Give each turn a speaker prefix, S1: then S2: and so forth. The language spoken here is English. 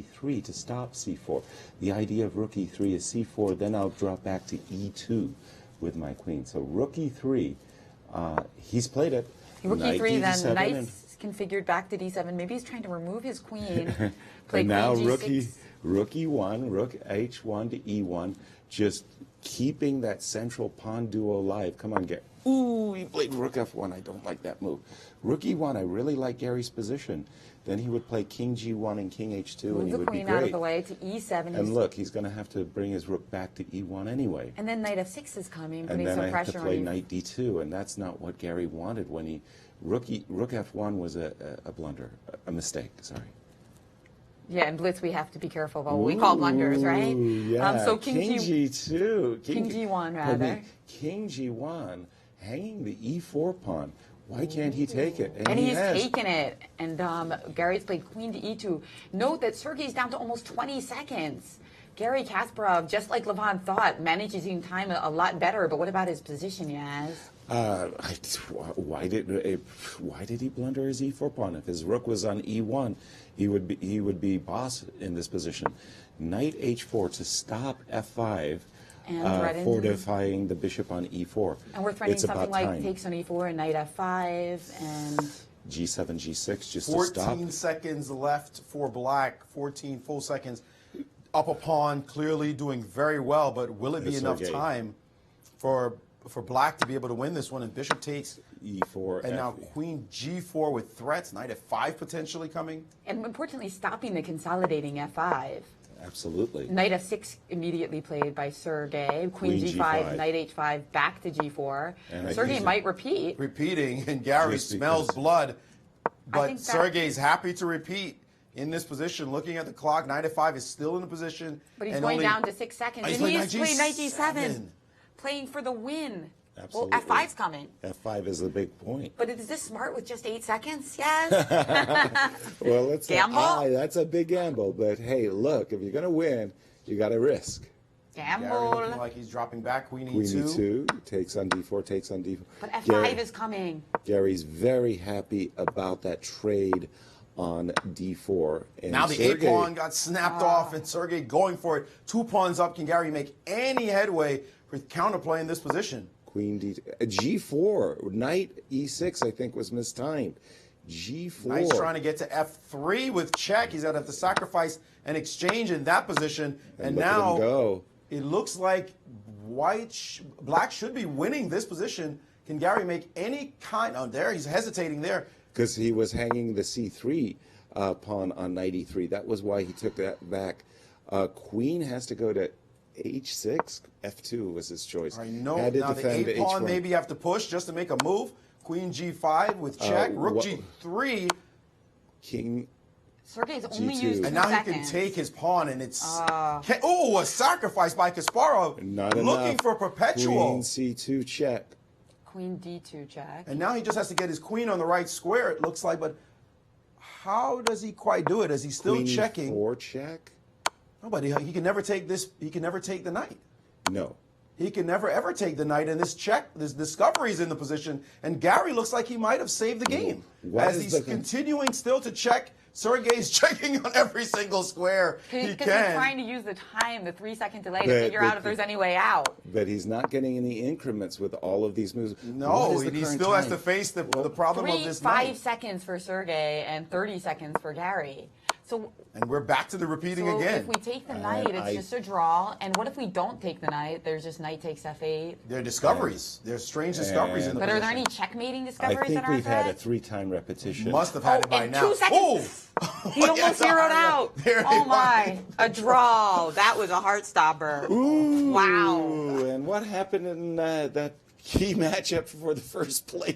S1: e3 to stop c4. The idea of rook e3 is c4, then I'll drop back to e2 with my queen. So rook e3, he's played it.
S2: Rook
S1: Knight
S2: e3, then
S1: d7
S2: knight's configured back to d7. Maybe he's trying to remove his queen. Play
S1: and now
S2: queen
S1: rook
S2: g6.
S1: rook e1, rook h1 to e1, just keeping that central pawn duo alive. Come on, get. Ooh, he played rook f1. I don't like that move. Rook e1, I really like Garry's position. Then he would play king g1 and king h2,
S2: Move
S1: and he
S2: the
S1: would be
S2: queen
S1: great.
S2: out of the way to e7.
S1: And look, he's going to have to bring his rook back to e1 anyway.
S2: And then knight f6 is coming,
S1: And
S2: putting
S1: then
S2: some
S1: I have
S2: pressure
S1: to
S2: on
S1: play
S2: you.
S1: knight d2, and that's not what Garry wanted when he... Rook f1 was a blunder, a mistake, sorry.
S2: Yeah, in blitz we have to be careful about what we call blunders, right?
S1: Yeah,
S2: So
S1: king g2.
S2: King g1,
S1: pardon
S2: rather.
S1: me, king g1, hanging the e4 pawn. Why can't he take it?
S2: And
S1: he
S2: he's
S1: has.
S2: taken it. And Garry's played queen to e2. Note that Sergey's down to almost 20 seconds. Garry Kasparov, just like Levon thought, manages in time a lot better. But what about his position, Yaz?
S1: Why did he blunder his e4 pawn? If his rook was on e1, he would be boss in this position. Knight h4 to stop f5, fortifying the bishop on e4.
S2: And we're threatening
S1: It's
S2: something
S1: about
S2: like
S1: time.
S2: takes on e4 and knight f5 and
S1: g7, g6 just
S3: 14
S1: to stop.
S3: seconds left for black. 14 full seconds. Up a pawn, clearly doing very well, but will it be enough time for black to be able to win this one? And bishop takes
S1: e4,
S3: and now queen g4 with threats. Knight f5 potentially coming.
S2: And importantly, stopping the consolidating f5.
S1: Absolutely.
S2: Knight f6 immediately played by Sergey. Queen g5, knight h5, back to g4.
S1: And
S2: Sergey might repeat.
S3: Repeating, and Garry smells blood. But Sergey's happy to repeat in this position. Looking at the clock, knight f5 is still in the position.
S2: But he's going down to 6 seconds.
S3: And
S2: he is playing knight g7, playing for the win.
S1: Absolutely.
S2: Well, f5's coming.
S1: f5 is the big point.
S2: But is this smart with just 8 seconds? Yes.
S1: Well, it's
S2: gamble.
S1: That's a big gamble. But hey, look, if you're going to win, you got to risk.
S2: Gamble.
S3: Garry looking like he's dropping back. Queen
S1: e2 takes on d4, takes on d4.
S2: But f5 is coming.
S1: Garry's very happy about that trade on d4. And
S3: now the
S1: Sergey,
S3: a-pawn got snapped off, and Sergey going for it. 2 pawns up. Can Garry make any headway for counterplay in this position?
S1: Queen d g4, knight e6, I think was mistimed. g4.
S3: Knight's trying to get to f3 with check. He's going to have to sacrifice an exchange in that position. And now it looks like black should be winning this position. Can Garry make any kind? Oh, there he's hesitating there.
S1: Because he was hanging the c3 pawn on knight e3. That was why he took that back. Queen has to go to h6. f2 was his choice.
S3: I know. Now the a-pawn maybe have to push just to make a move. Queen g5 with check. Rook g3.
S1: King.
S2: Sergey's only used 2
S3: and now
S2: seconds.
S3: he can take his pawn, and it's a sacrifice by Kasparov.
S1: Not
S3: looking
S1: enough.
S3: for perpetual.
S1: Queen c2 check.
S2: Queen d2 check.
S3: And now he just has to get his queen on the right square, it looks like. But how does he quite do it? Is he still
S1: Queen
S3: checking?
S1: e4 check.
S3: No, but he can never take this. He can never take the knight.
S1: No.
S3: He can never ever take the knight, and this discovery is in the position. And Garry looks like he might have saved the game as he's continuing still to check. Sergey's checking on every single square he can.
S2: He's trying to use the time, the 3-second delay, to figure out if there's any way out.
S1: But he's not getting any increments with all of these moves.
S3: No, he still has to face the problem of this
S2: 5 seconds for Sergey and 30 seconds for Garry.
S3: And we're back to the repeating again.
S2: If we take the knight, it's just a draw. And what if we don't take the knight? There's just knight takes f8.
S3: There are discoveries. There's strange discoveries in the position.
S2: But are there any checkmating discoveries
S1: I think
S2: in our
S1: we've had a 3-time repetition.
S3: Must have had it by
S2: in
S3: now.
S2: 2 seconds. He almost zeroed out. Oh my, a draw. That was a heart stopper.
S1: Ooh,
S2: wow.
S1: And what happened in that key matchup for the first place?